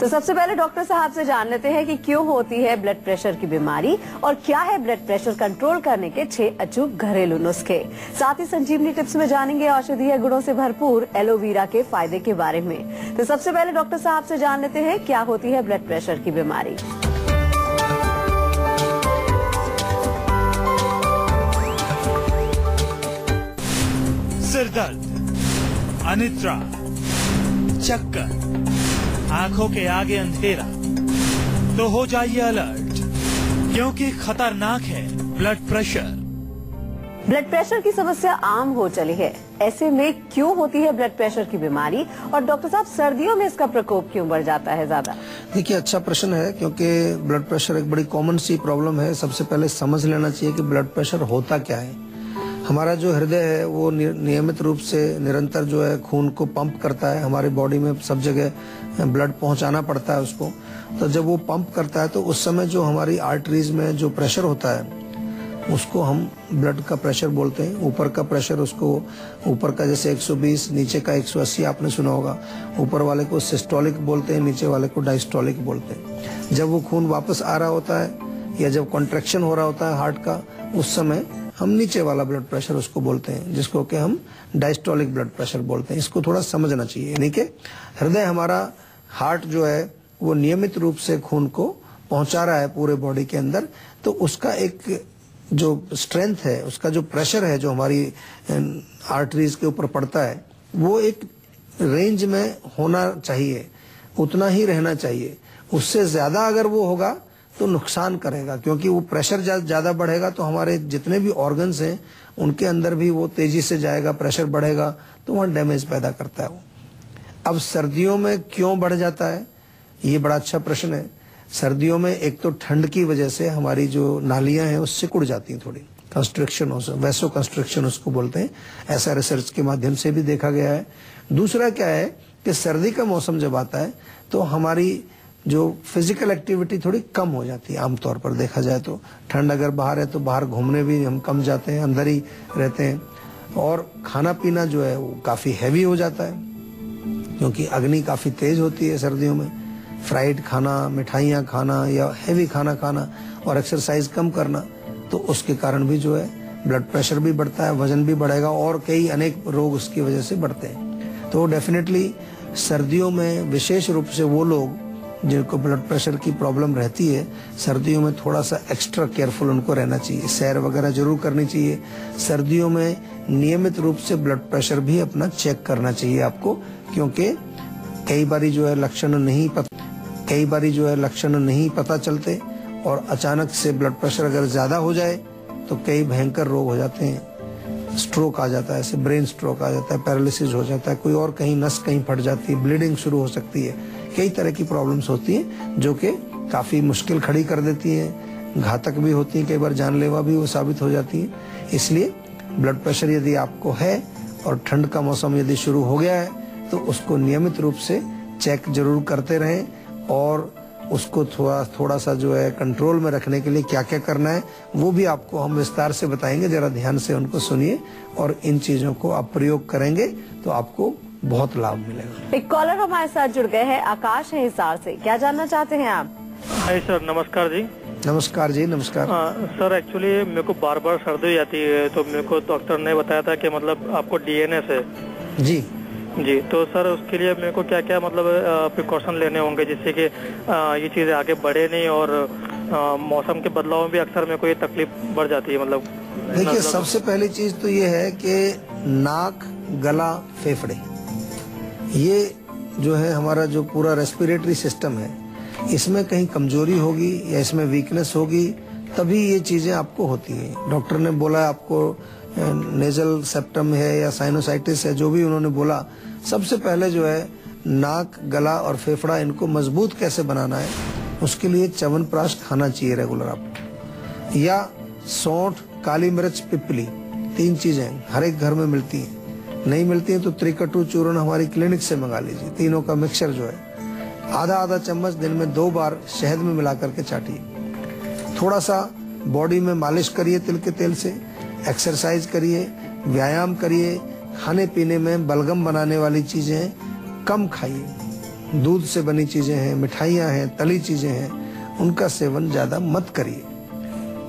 तो सबसे पहले डॉक्टर साहब से जान लेते हैं कि क्यों होती है ब्लड प्रेशर की बीमारी और क्या है ब्लड प्रेशर कंट्रोल करने के 6 अचूक घरेलू नुस्खे। साथ ही संजीवनी टिप्स में जानेंगे औषधीय गुणों से भरपूर एलोवेरा के फायदे के बारे में। तो सबसे पहले डॉक्टर साहब से जान लेते हैं क्या होती है ब्लड प्रेशर की बीमारी। सिरदर्द, अनिद्रा, चक्कर, आंखों के आगे अंधेरा, तो हो जाइए अलर्ट, क्योंकि खतरनाक है ब्लड प्रेशर। ब्लड प्रेशर की समस्या आम हो चली है, ऐसे में क्यों होती है ब्लड प्रेशर की बीमारी और डॉक्टर साहब सर्दियों में इसका प्रकोप क्यों बढ़ जाता है ज्यादा? देखिए, अच्छा प्रश्न है, क्योंकि ब्लड प्रेशर एक बड़ी कॉमन सी प्रॉब्लम है। सबसे पहले समझ लेना चाहिए कि ब्लड प्रेशर होता क्या है। हमारा जो हृदय है वो नियमित रूप से निरंतर जो है खून को पंप करता है। हमारी बॉडी में सब जगह ब्लड पहुंचाना पड़ता है उसको। तो जब वो पंप करता है तो उस समय जो हमारी आर्टरीज में जो प्रेशर होता है उसको हम ब्लड का प्रेशर बोलते हैं। ऊपर का प्रेशर, उसको ऊपर का जैसे 120, नीचे का 180 आपने सुना होगा। ऊपर वाले को सिस्टोलिक बोलते हैं, नीचे वाले को डायस्टोलिक बोलते हैं। जब वो खून वापस आ रहा होता है या जब कॉन्ट्रैक्शन हो रहा होता है हार्ट का, उस समय हम नीचे वाला ब्लड प्रेशर उसको बोलते हैं, जिसको कि हम डायस्टोलिक ब्लड प्रेशर बोलते हैं। इसको थोड़ा समझना चाहिए। यानी कि हृदय, हमारा हार्ट जो है वो नियमित रूप से खून को पहुंचा रहा है पूरे बॉडी के अंदर। तो उसका एक जो स्ट्रेंथ है, उसका जो प्रेशर है जो हमारी आर्टरीज के ऊपर पड़ता है, वो एक रेंज में होना चाहिए, उतना ही रहना चाहिए। उससे ज्यादा अगर वो होगा तो नुकसान करेगा, क्योंकि वो प्रेशर ज्यादा बढ़ेगा तो हमारे जितने भी ऑर्गन्स हैं उनके अंदर भी वो तेजी से जाएगा, प्रेशर बढ़ेगा तो वहाँ डैमेज पैदा करता है वो। अब सर्दियों में क्यों बढ़ जाता है, ये बड़ा अच्छा प्रश्न है। सर्दियों में एक तो ठंड की वजह से हमारी जो नालियां हैं वो सिकुड़ जाती हैं, थोड़ी कंस्ट्रिक्शन हो, वैसो कंस्ट्रिक्शन उसको बोलते हैं। ऐसा रिसर्च के माध्यम से भी देखा गया है। दूसरा क्या है कि सर्दी का मौसम जब आता है तो हमारी जो फिजिकल एक्टिविटी थोड़ी कम हो जाती है। आमतौर पर देखा जाए तो ठंड अगर बाहर है तो बाहर घूमने भी हम कम जाते हैं, अंदर ही रहते हैं। और खाना पीना जो है वो काफी हैवी हो जाता है, क्योंकि अग्नि काफी तेज होती है सर्दियों में। फ्राइड खाना, मिठाइयाँ खाना या हैवी खाना खाना और एक्सरसाइज कम करना, तो उसके कारण भी जो है ब्लड प्रेशर भी बढ़ता है, वजन भी बढ़ेगा और कई अनेक रोग उसकी वजह से बढ़ते हैं। तो डेफिनेटली सर्दियों में विशेष रूप से वो लोग जिनको ब्लड प्रेशर की प्रॉब्लम रहती है, सर्दियों में थोड़ा सा एक्स्ट्रा केयरफुल उनको रहना चाहिए। सैर वगैरह जरूर करनी चाहिए। सर्दियों में नियमित रूप से ब्लड प्रेशर भी अपना चेक करना चाहिए आपको, क्योंकि कई बारी जो है लक्षण नहीं पता चलते और अचानक से ब्लड प्रेशर अगर ज्यादा हो जाए तो कई भयंकर रोग हो जाते हैं। स्ट्रोक आ जाता है, ऐसे ब्रेन स्ट्रोक आ जाता है, पैरालिसिस हो जाता है, कोई और कहीं नस कहीं फट जाती है, ब्लीडिंग शुरू हो सकती है। कई तरह की प्रॉब्लम्स होती हैं जो कि काफी मुश्किल खड़ी कर देती हैं, घातक भी होती हैं, कई बार जानलेवा भी वो साबित हो जाती हैं। इसलिए ब्लड प्रेशर यदि आपको है और ठंड का मौसम यदि शुरू हो गया है तो उसको नियमित रूप से चेक जरूर करते रहें और उसको थोड़ा सा जो है कंट्रोल में रखने के लिए क्या क्या करना है वो भी आपको हम विस्तार से बताएंगे। जरा ध्यान से उनको सुनिए और इन चीजों को आप प्रयोग करेंगे तो आपको बहुत लाभ मिलेगा। एक कॉलर हमारे साथ जुड़ गए हैं, आकाश है हिसार से। क्या जानना चाहते हैं आप? हाय सर, नमस्कार जी। नमस्कार जी, नमस्कार। सर एक्चुअली मेरे को बार बार सर्दी हो जाती है, तो मेरे को डॉक्टर ने बताया था कि मतलब आपको डीएनएस है। जी जी, तो सर उसके लिए मेरे को क्या क्या मतलब प्रिकॉशन लेने होंगे जिससे कि ये चीजें आगे बढ़े नहीं और मौसम के बदलाव में भी अक्सर मेरे को ये तकलीफ बढ़ जाती है। मतलब देखिए, सबसे पहली चीज तो ये है कि नाक, गला, फेफड़े, ये जो है हमारा जो पूरा रेस्पिरेटरी सिस्टम है, इसमें कहीं कमजोरी होगी या इसमें वीकनेस होगी तभी ये चीजें आपको होती हैं। डॉक्टर ने बोला आपको नेजल सेप्टम है या साइनोसाइटिस है, जो भी उन्होंने बोला, सबसे पहले जो है नाक, गला और फेफड़ा, इनको मजबूत कैसे बनाना है उसके लिए च्यवनप्राश खाना चाहिए रेगुलर आपको। या सौंठ, काली मिर्च, पिपली, 3 चीजें हर एक घर में मिलती हैं। नहीं मिलती है तो त्रिकटु चूर्ण हमारी क्लिनिक से मंगा लीजिए। तीनों का मिक्सचर जो है आधा चम्मच दिन में 2 बार शहद में मिला करके चाटिए। थोड़ा सा बॉडी में मालिश करिए तिल के तेल से, एक्सरसाइज करिए, व्यायाम करिए, खाने पीने में बलगम बनाने वाली चीजें कम खाइए। दूध से बनी चीजें हैं, मिठाइयाँ हैं, तली चीजें हैं, उनका सेवन ज्यादा मत करिए।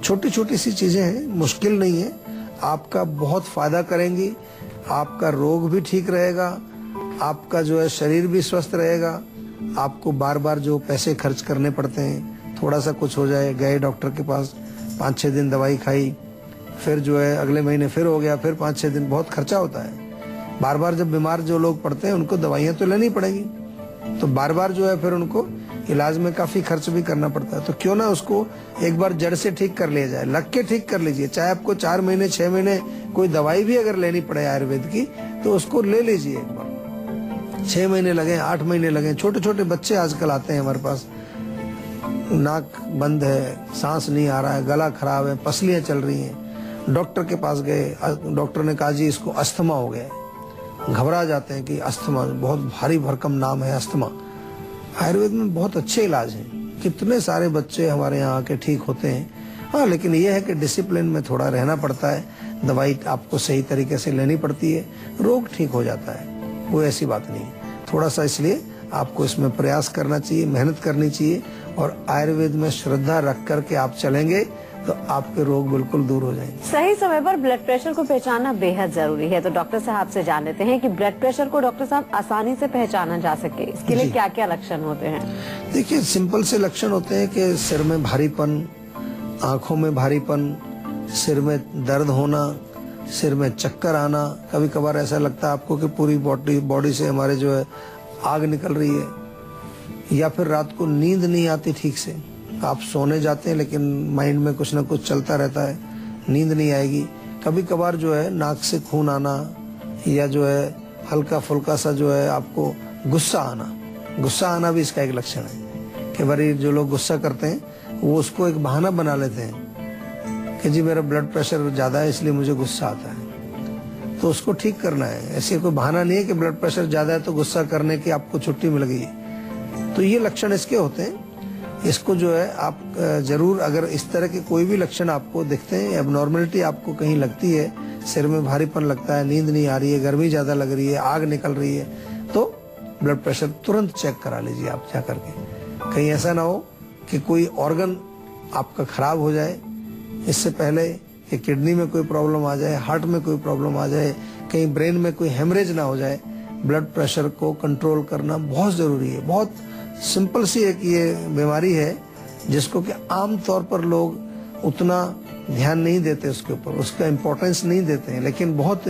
छोटी छोटी सी चीजें हैं, मुश्किल नहीं है, आपका बहुत फायदा करेंगी, आपका रोग भी ठीक रहेगा, आपका जो है शरीर भी स्वस्थ रहेगा। आपको बार बार जो पैसे खर्च करने पड़ते हैं, थोड़ा सा कुछ हो जाए, गए डॉक्टर के पास, 5-6 दिन दवाई खाई, फिर जो है अगले महीने फिर हो गया, फिर 5-6 दिन, बहुत खर्चा होता है। बार बार जब बीमार जो लोग पड़ते हैं उनको दवाइयाँ तो लेनी पड़ेगी, तो बार बार जो है फिर उनको इलाज में काफी खर्च भी करना पड़ता है। तो क्यों ना उसको एक बार जड़ से ठीक कर लिया जाए, लग के ठीक कर लीजिए। चाहे आपको 4 महीने 6 महीने कोई दवाई भी अगर लेनी पड़े आयुर्वेद की, तो उसको ले लीजिए एक बार। 6 महीने लगे, 8 महीने लगे। छोटे छोटे बच्चे आजकल आते हैं हमारे पास, नाक बंद है, सांस नहीं आ रहा है, गला खराब है, पसलियां चल रही हैं। डॉक्टर के पास गए, डॉक्टर ने कहा जी इसको अस्थमा हो गया है। घबरा जाते हैं कि अस्थमा, बहुत भारी भरकम नाम है अस्थमा। आयुर्वेद में बहुत अच्छे इलाज हैं, कितने सारे बच्चे हमारे यहाँ आके ठीक होते हैं। हाँ, लेकिन ये है कि डिसिप्लिन में थोड़ा रहना पड़ता है, दवाई आपको सही तरीके से लेनी पड़ती है, रोग ठीक हो जाता है, वो ऐसी बात नहीं है। थोड़ा सा इसलिए आपको इसमें प्रयास करना चाहिए, मेहनत करनी चाहिए, और आयुर्वेद में श्रद्धा रख करके आप चलेंगे तो आपके रोग बिल्कुल दूर हो जाएंगे। सही समय पर ब्लड प्रेशर को पहचानना बेहद जरूरी है। तो डॉक्टर साहब से जान लेते हैं कि ब्लड प्रेशर को डॉक्टर साहब आसानी से पहचाना जा सके, इसके लिए क्या क्या लक्षण होते हैं? देखिए, सिंपल से लक्षण होते हैं कि सिर में भारीपन, आंखों में भारीपन, सिर में दर्द होना, सिर में चक्कर आना। कभी कभार ऐसा लगता है आपको कि पूरी बॉडी से हमारे जो है आग निकल रही है, या फिर रात को नींद नहीं आती ठीक से। आप सोने जाते हैं लेकिन माइंड में कुछ ना कुछ चलता रहता है, नींद नहीं आएगी। कभी कभार जो है नाक से खून आना, या जो है हल्का फुल्का सा जो है आपको गुस्सा आना भी इसका एक लक्षण है। कि बारी जो लोग गुस्सा करते हैं वो उसको एक बहाना बना लेते हैं कि जी मेरा ब्लड प्रेशर ज्यादा है इसलिए मुझे गुस्सा आता है, तो उसको ठीक करना है। ऐसे कोई बहाना नहीं है कि ब्लड प्रेशर ज्यादा है तो गुस्सा करने की आपको छुट्टी मिल गई। तो ये लक्षण इसके होते हैं। इसको जो है आप जरूर, अगर इस तरह के कोई भी लक्षण आपको दिखते हैं, एबनॉर्मलिटी आपको कहीं लगती है, सिर में भारीपन लगता है, नींद नहीं आ रही है, गर्मी ज्यादा लग रही है, आग निकल रही है, तो ब्लड प्रेशर तुरंत चेक करा लीजिए आप जा करके। कहीं ऐसा ना हो कि कोई ऑर्गन आपका खराब हो जाए इससे पहले, कि किडनी में कोई प्रॉब्लम आ जाए, हार्ट में कोई प्रॉब्लम आ जाए, कहीं ब्रेन में कोई हेमरेज ना हो जाए। ब्लड प्रेशर को कंट्रोल करना बहुत जरूरी है। बहुत सिंपल सी एक ये बीमारी है जिसको कि आम तौर पर लोग उतना ध्यान नहीं देते उसके ऊपर, उसका इम्पोर्टेंस नहीं देते हैं, लेकिन बहुत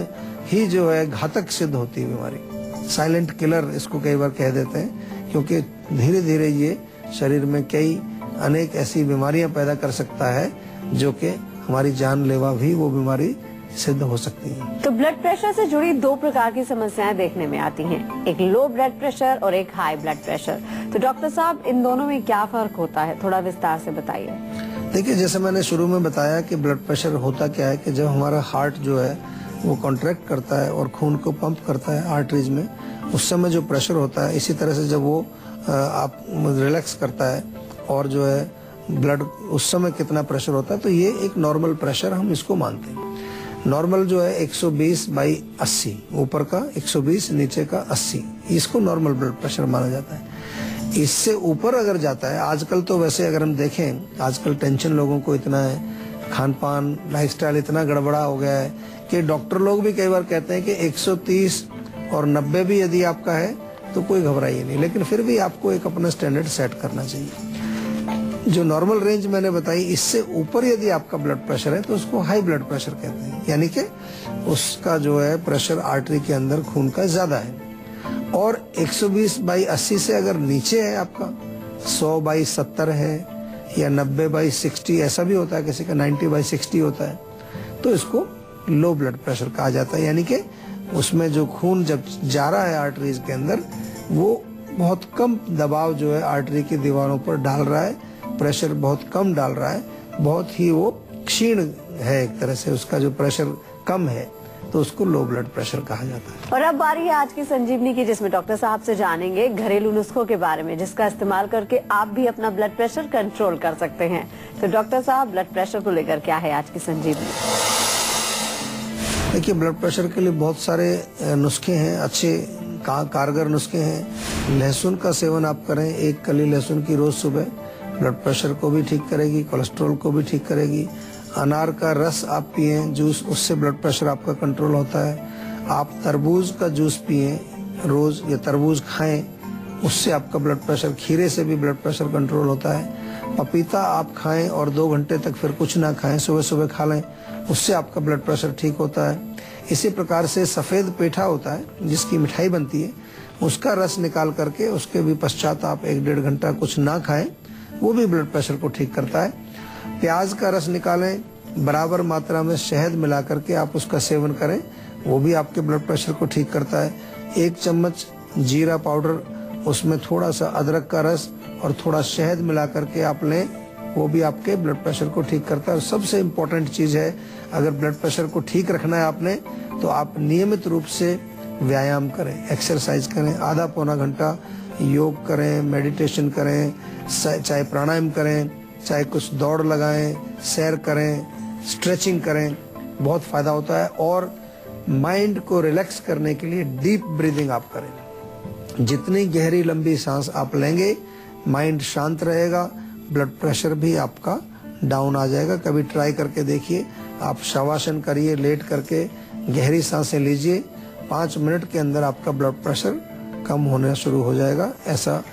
ही जो है घातक सिद्ध होती है बीमारी। साइलेंट किलर इसको कई बार कह देते हैं, क्योंकि धीरे धीरे ये शरीर में कई अनेक ऐसी बीमारियां पैदा कर सकता है जो कि हमारी जानलेवा भी वो बीमारी सिद्ध हो सकती है। तो ब्लड प्रेशर से जुड़ी 2 प्रकार की समस्याएं देखने में आती हैं, एक लो ब्लड प्रेशर और एक हाई ब्लड प्रेशर। तो डॉक्टर साहब, इन दोनों में क्या फर्क होता है, थोड़ा विस्तार से बताइए। देखिए, जैसे मैंने शुरू में बताया कि ब्लड प्रेशर होता क्या है कि जब हमारा हार्ट जो है वो कॉन्ट्रैक्ट करता है और खून को पंप करता है आर्टरीज में, उस समय जो प्रेशर होता है, इसी तरह से जब वो आप रिलैक्स करता है और जो है ब्लड उस समय कितना प्रेशर होता है, तो ये एक नॉर्मल प्रेशर हम इसको मानते हैं। नॉर्मल जो है 120/80, ऊपर का 120, नीचे का 80, इसको नॉर्मल ब्लड प्रेशर माना जाता है। इससे ऊपर अगर जाता है, आजकल तो वैसे अगर हम देखें, आजकल टेंशन लोगों को इतना है, खान पान लाइफस्टाइल इतना गड़बड़ा हो गया है कि डॉक्टर लोग भी कई बार कहते हैं कि 130 और 90 भी यदि आपका है तो कोई घबराइए नहीं, लेकिन फिर भी आपको एक अपना स्टैंडर्ड सेट करना चाहिए। जो नॉर्मल रेंज मैंने बताई, इससे ऊपर यदि आपका ब्लड प्रेशर है तो उसको हाई ब्लड प्रेशर कहते हैं, यानी कि उसका जो है प्रेशर आर्टरी के अंदर खून का ज्यादा है। और 120/80 से अगर नीचे है आपका, 100/70 है या 90/60, ऐसा भी होता है, किसी का 90/60 होता है, तो इसको लो ब्लड प्रेशर कहा जाता है। यानी कि उसमें जो खून जब जा रहा है आर्टरीज के अंदर, वो बहुत कम दबाव जो है आर्टरी की दीवारों पर डाल रहा है, प्रेशर बहुत कम डाल रहा है, बहुत ही वो क्षीण है, एक तरह से उसका जो प्रेशर कम है, तो उसको लो ब्लड प्रेशर कहा जाता है। और अब बारी है आज की संजीवनी की, जिसमें डॉक्टर साहब से जानेंगे घरेलू नुस्खों के बारे में, जिसका इस्तेमाल करके आप भी अपना ब्लड प्रेशर कंट्रोल कर सकते हैं। तो डॉक्टर साहब, ब्लड प्रेशर को लेकर क्या है आज की संजीवनी? देखिए, ब्लड प्रेशर के लिए बहुत सारे नुस्खे हैं, अच्छे कारगर नुस्खे हैं। लहसुन का सेवन आप करें, 1 कली लहसुन की रोज सुबह, ब्लड प्रेशर को भी ठीक करेगी, कोलेस्ट्रॉल को भी ठीक करेगी। अनार का रस आप पिए, जूस, उससे ब्लड प्रेशर आपका कंट्रोल होता है। आप तरबूज का जूस पिए रोज, या तरबूज खाएं, उससे आपका ब्लड प्रेशर, खीरे से भी ब्लड प्रेशर कंट्रोल होता है। पपीता आप खाएं और 2 घंटे तक फिर कुछ ना खाएं, सुबह सुबह खा लें, उससे आपका ब्लड प्रेशर ठीक होता है। इसी प्रकार से सफेद पेठा होता है जिसकी मिठाई बनती है, उसका रस निकाल करके उसके भी पश्चात आप 1-1.5 घंटा कुछ ना खाएं, वो भी ब्लड प्रेशर को ठीक करता है। प्याज का रस निकालें, बराबर मात्रा में शहद मिला करके आप उसका सेवन करें, वो भी आपके ब्लड प्रेशर को ठीक करता है। 1 चम्मच जीरा पाउडर, उसमें थोड़ा सा अदरक का रस और थोड़ा शहद मिला करके आप लें, वो भी आपके ब्लड प्रेशर को ठीक करता है। और सबसे इम्पोर्टेंट चीज है, अगर ब्लड प्रेशर को ठीक रखना है आपने, तो आप नियमित रूप से व्यायाम करें, एक्सरसाइज करें, आधा पौना घंटा योग करें, मेडिटेशन करें, चाहे प्राणायाम करें, चाहे कुछ दौड़ लगाएं, सैर करें, स्ट्रेचिंग करें, बहुत फायदा होता है। और माइंड को रिलैक्स करने के लिए डीप ब्रीदिंग आप करें। जितनी गहरी लंबी सांस आप लेंगे, माइंड शांत रहेगा, ब्लड प्रेशर भी आपका डाउन आ जाएगा। कभी ट्राई करके देखिए, आप शवासन करिए, लेट करके गहरी सांसें लीजिए, 5 मिनट के अंदर आपका ब्लड प्रेशर कम होना शुरू हो जाएगा। ऐसा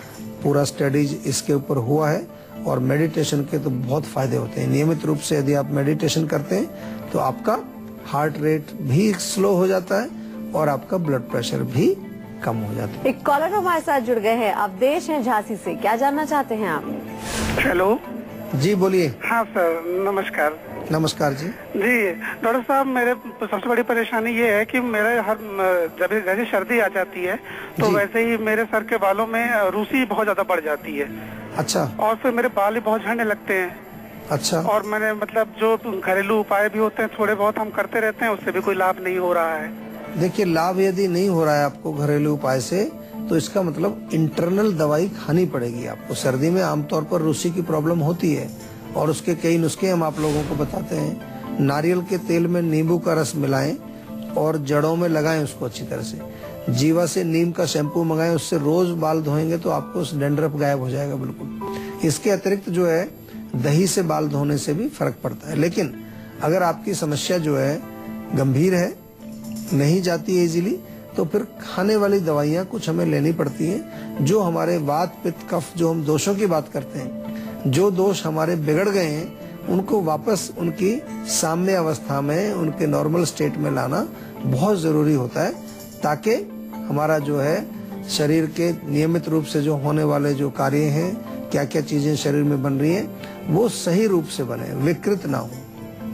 पूरा स्टडीज इसके ऊपर हुआ है। और मेडिटेशन के तो बहुत फायदे होते हैं। नियमित रूप से यदि आप मेडिटेशन करते हैं तो आपका हार्ट रेट भी स्लो हो जाता है और आपका ब्लड प्रेशर भी कम हो जाता है। एक कॉलर हमारे साथ जुड़ गए हैं, अवधेश हैं झांसी से, क्या जानना चाहते हैं आप? हेलो जी बोलिए। हाँ सर, नमस्कार। नमस्कार जी। जी डॉक्टर साहब, मेरे सबसे बड़ी परेशानी ये है कि मेरे जब जैसे सर्दी आ जाती है तो वैसे ही मेरे सर के बालों में रूसी बहुत ज्यादा बढ़ जाती है। अच्छा। और फिर मेरे बाल भी बहुत झड़ने लगते हैं। अच्छा। और मैंने मतलब जो घरेलू उपाय भी होते हैं थोड़े बहुत हम करते रहते हैं, उससे भी कोई लाभ नहीं हो रहा है। देखिए, लाभ यदि नहीं हो रहा है आपको घरेलू उपाय से, तो इसका मतलब इंटरनल दवाई खानी पड़ेगी आपको। सर्दी में आमतौर पर रूसी की प्रॉब्लम होती है और उसके कई नुस्खे हम आप लोगों को बताते हैं। नारियल के तेल में नींबू का रस मिलाएं और जड़ों में लगाएं उसको अच्छी तरह से। जीवा से नीम का शैम्पू मंगाएं, उससे रोज बाल धोएंगे तो आपको डैंड्रफ गायब हो जाएगा बिल्कुल। इसके अतिरिक्त जो है, दही से बाल धोने से भी फर्क पड़ता है। लेकिन अगर आपकी समस्या जो है गंभीर है, नहीं जाती है इजीली, तो फिर खाने वाली दवाइयां कुछ हमें लेनी पड़ती हैं, जो हमारे वात पित्त कफ, जो हम दोषों की बात करते हैं, जो दोष हमारे बिगड़ गए हैं उनको वापस उनकी साम्य अवस्था में, उनके नॉर्मल स्टेट में लाना बहुत जरूरी होता है, ताकि हमारा जो है शरीर के नियमित रूप से जो होने वाले जो कार्य हैं, क्या क्या चीजें शरीर में बन रही हैं, वो सही रूप से बने, विकृत ना हो।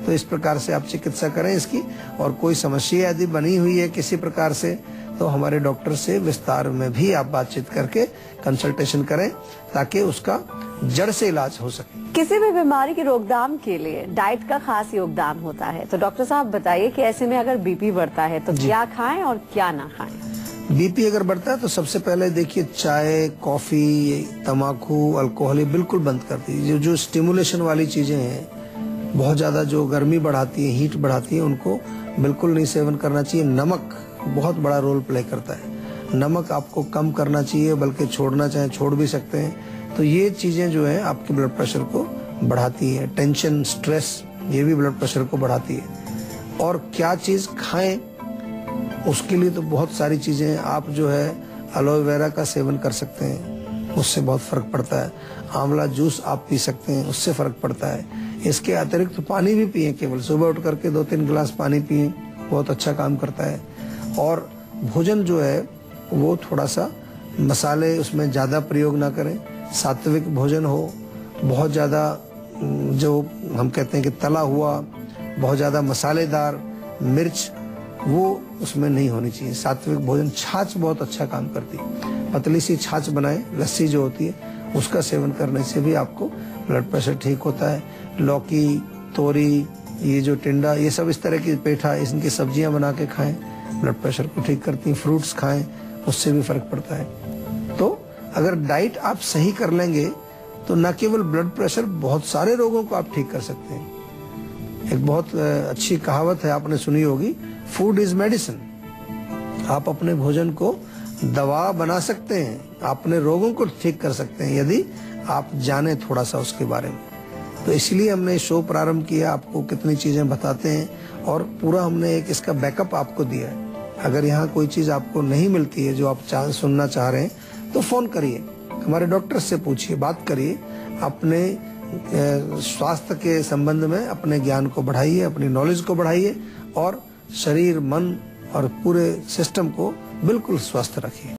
तो इस प्रकार से आप चिकित्सा करें इसकी। और कोई समस्या यदि बनी हुई है किसी प्रकार से, तो हमारे डॉक्टर से विस्तार में भी आप बातचीत करके कंसल्टेशन करें, ताकि उसका जड़ से इलाज हो सके। किसी भी बीमारी की रोकथाम के लिए डाइट का खास योगदान होता है, तो डॉक्टर साहब बताइए कि ऐसे में अगर बीपी बढ़ता है तो क्या खाएं और क्या ना खाएं? बीपी अगर बढ़ता है तो सबसे पहले देखिए, चाय, कॉफी, तम्बाकू, अल्कोहल ये बिल्कुल बंद कर दीजिए। जो स्टिमुलेशन वाली चीजें हैं, बहुत ज्यादा जो गर्मी बढ़ाती है, हीट बढ़ाती है, उनको बिल्कुल नहीं सेवन करना चाहिए। नमक बहुत बड़ा रोल प्ले करता है, नमक आपको कम करना चाहिए, बल्कि छोड़ना चाहे छोड़ भी सकते हैं। तो ये चीजें जो है आपके ब्लड प्रेशर को बढ़ाती है। टेंशन, स्ट्रेस, ये भी ब्लड प्रेशर को बढ़ाती है। और क्या चीज खाएं, उसके लिए तो बहुत सारी चीजें हैं। आप जो है एलोवेरा का सेवन कर सकते हैं, उससे बहुत फर्क पड़ता है। आंवला जूस आप पी सकते हैं, उससे फर्क पड़ता है। इसके अतिरिक्त पानी भी पिए, केवल सुबह उठ करके 2-3 गिलास पानी पिए, बहुत अच्छा काम करता है। और भोजन जो है वो थोड़ा सा मसाले उसमें ज्यादा प्रयोग ना करें, सात्विक भोजन हो। बहुत ज्यादा जो हम कहते हैं कि तला हुआ, बहुत ज्यादा मसालेदार, मिर्च, वो उसमें नहीं होनी चाहिए। सात्विक भोजन, छाछ बहुत अच्छा काम करती है। पतली सी छाछ बनाएं, लस्सी जो होती है, उसका सेवन करने से भी आपको ब्लड प्रेशर ठीक होता है। लौकी, तोरी, ये जो टिंडा, ये सब इस तरह की पेठा, इनकी सब्जियां बना के खाएं, ब्लड प्रेशर को ठीक करती हैं। फ्रूट्स खाएं, उससे भी फर्क पड़ता है। तो अगर डाइट आप सही कर लेंगे तो न केवल ब्लड प्रेशर, बहुत सारे रोगों को आप ठीक कर सकते हैं। एक बहुत अच्छी कहावत है, आपने सुनी होगी, फूड इज मेडिसिन। आप अपने भोजन को दवा बना सकते हैं, अपने रोगों को ठीक कर सकते हैं यदि आप जाने थोड़ा सा उसके बारे में। तो इसलिए हमने शो प्रारंभ किया, आपको कितनी चीजें बताते हैं और पूरा हमने एक इसका बैकअप आपको दिया है। अगर यहाँ कोई चीज आपको नहीं मिलती है जो आप सुनना चाह रहे हैं तो फोन करिए, हमारे डॉक्टर से पूछिए, बात करिए, अपने स्वास्थ्य के संबंध में अपने ज्ञान को बढ़ाइए, अपनी नॉलेज को बढ़ाइए और शरीर, मन और पूरे सिस्टम को बिल्कुल स्वस्थ रखिए।